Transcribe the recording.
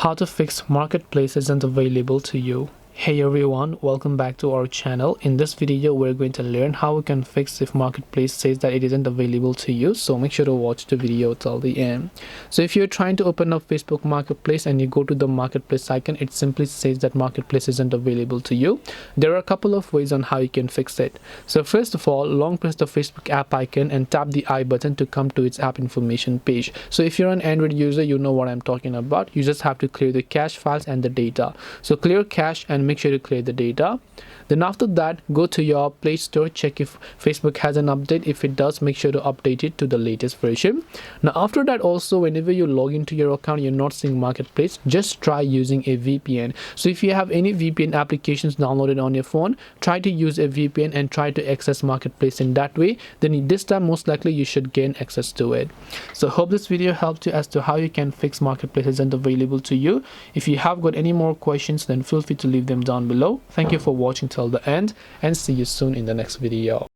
How to fix marketplace isn't available to you. Hey everyone, welcome back to our channel. In this video we're going to learn how we can fix if marketplace says that it isn't available to you, so make sure to watch the video till the end. So if you're trying to open up Facebook Marketplace and you go to the marketplace icon, it simply says that marketplace isn't available to you. There are a couple of ways on how you can fix it. So first of all, long press the Facebook app icon and tap the I button to come to its app information page. So if you're an Android user, you know what I'm talking about. You just have to clear the cache files and the data. So clear cache and make sure to clear the data. Then after that, go to your Play Store, check if Facebook has an update. If it does, make sure to update it to the latest version. Now after that, also whenever you log into your account, you're not seeing marketplace, just try using a VPN. So if you have any VPN applications downloaded on your phone, try to use a VPN and try to access marketplace in that way. Then this time most likely you should gain access to it. So hope this video helped you as to how you can fix marketplace isn't available to you. If you have got any more questions, then feel free to leave them down below. Thank you for watching till the end and see you soon in the next video.